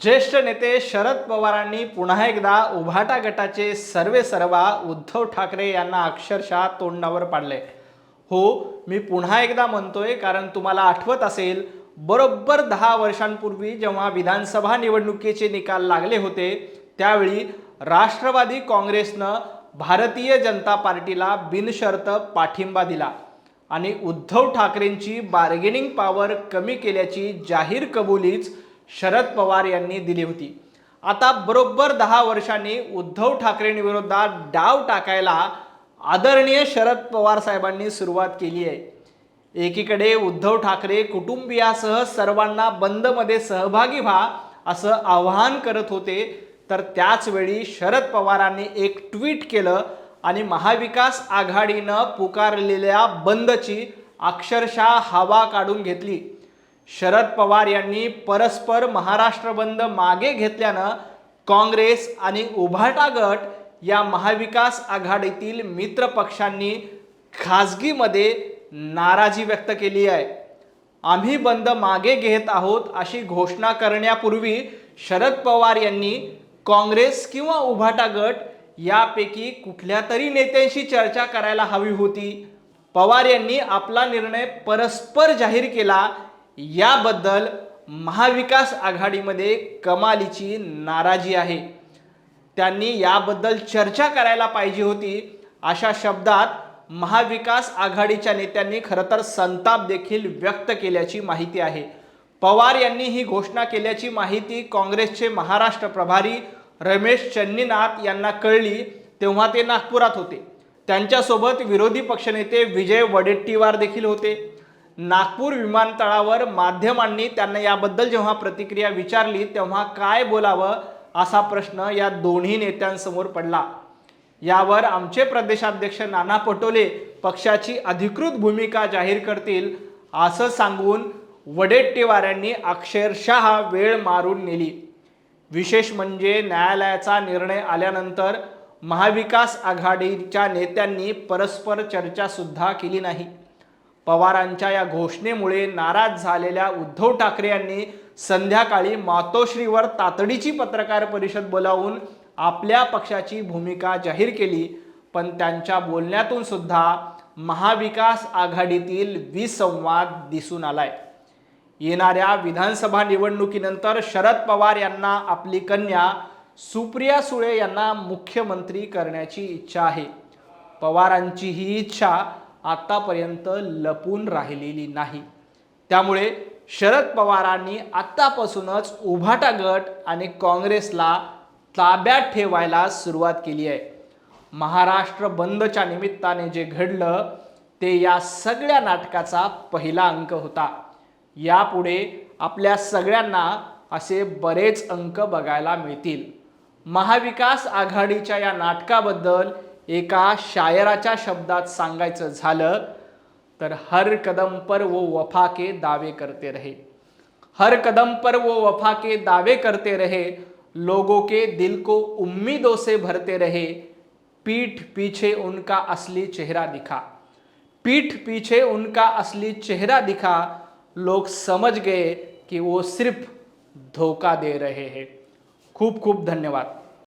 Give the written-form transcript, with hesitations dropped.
ज्येष्ठ नेते शरद पवारांनी पुन्हा एकदा उभाटा गटाचे सर्वेसर्वा उद्धव ठाकरे यांना अक्षरशः तोंडावर पाडले। हो, मी पुन्हा एकदा म्हणतोय कारण तुम्हाला आठवत असेल बरोबर 10 वर्षांपूर्वी जेव्हा विधानसभा निवडणुकीचे निकाल लागले होते त्यावेळी राष्ट्रवादी काँग्रेसनं भारतीय जनता पार्टीला बिनशर्त पाठिंबा दिला आणि उद्धव ठाकरेंची बार्गेनिंग पॉवर कमी केल्याची जाहीर कबुलीच शरद पवार यांनी दिली होती। आता बरोबर 10 वर्षांनी उद्धव ठाकरेंविरोधात डाव टाकायला आदरणीय शरद पवार साहेबांनी सुरुवात केली आहे। एकीकडे उद्धव ठाकरे कुटुंबियासह सर्वांना बंदमध्ये सहभागी व्हा असं आवाहन करत होते, तर त्याच वेळी शरद पवारांनी एक ट्विट केलं आणि महाविकास आघाडीनं पुकारलेल्या बंदची अक्षरशः हवा काढून घेतली। शरद पवार यांनी परस्पर महाराष्ट्र बंद मागे घेतल्यानं काँग्रेस आणि उभाटा गट या महाविकास आघाडीतील मित्र पक्षांनी खासगीमध्ये नाराजी व्यक्त केली आहे। आम्ही बंद मागे घेत आहोत अशी घोषणा करण्यापूर्वी शरद पवार यांनी काँग्रेस किंवा उभाटा गट यापैकी कुठल्या तरी नेत्यांशी चर्चा करायला हवी होती। पवार यांनी आपला निर्णय परस्पर जाहीर केला, याबद्दल महाविकास आघाडीमध्ये कमालीची नाराजी आहे। त्यांनी याबद्दल चर्चा करायला पाहिजे होती अशा शब्दात महाविकास आघाडीच्या नेत्यांनी खरं तर संताप देखील व्यक्त केल्याची माहिती आहे। पवार यांनी ही घोषणा केल्याची माहिती काँग्रेसचे महाराष्ट्र प्रभारी रमेश चन्नीनाथ यांना कळली तेव्हा ते नागपुरात होते। त्यांच्यासोबत विरोधी पक्षनेते विजय वडेट्टीवार देखील होते। नागपूर विमानतळावर माध्यमांनी त्यांना याबद्दल जेव्हा प्रतिक्रिया विचारली तेव्हा काय बोलावं असा प्रश्न या दोन्ही नेत्यांसमोर पडला। यावर आमचे प्रदेशाध्यक्ष नाना पटोले पक्षाची अधिकृत भूमिका जाहीर करतील असं सांगून वडेट्टीवार यांनी अक्षरशः वेळ मारून नेली। विशेष म्हणजे न्यायालयाचा निर्णय आल्यानंतर महाविकास आघाडीच्या नेत्यांनी परस्पर चर्चा सुद्धा केली नाही। पवारांच्या या घोषणेमुळे नाराज झालेल्या उद्धव ठाकरे यांनी संध्याकाळी मातोश्रीवर तातडीची पत्रकार परिषद बोलावून आपल्या पक्षाची भूमिका जाहीर केली, पण त्यांच्या बोलण्यातून सुद्धा महाविकास आघाडीतील विसंवाद दिसून आलाय। येणाऱ्या विधानसभा निवडणुकीनंतर शरद पवार यांना आपली कन्या सुप्रिया सुळे यांना मुख्यमंत्री करण्याची इच्छा आहे। पवारांची ही इच्छा आतापर्यंत लपून राहिलेली नाही। त्यामुळे शरद पवारांनी आतापासूनच उभाटा गट आणि काँग्रेसला ताब्यात ठेवायला सुरुवात केली आहे। महाराष्ट्र बंदच्या निमित्ताने जे घडलं ते या सगळ्या नाटकाचा पहिला अंक होता। यापुढे आपल्या सगळ्यांना असे बरेच अंक बघायला मिळतील। महाविकास आघाडीच्या या नाटकाबद्दल एका शायराच्या शब्दात सांगायचं झालं तर हर कदम पर वो वफा के दावे करते रहे, हर कदम पर वो वफा के दावे करते रहे, लोगों के दिल को उम्मीदों से भरते रहे, पीठ पीछे उनका असली चेहरा दिखा, पीठ पीछे उनका असली चेहरा दिखा, लोग समझ गए कि वो सिर्फ धोखा दे रहे हैं। खूप खूप धन्यवाद।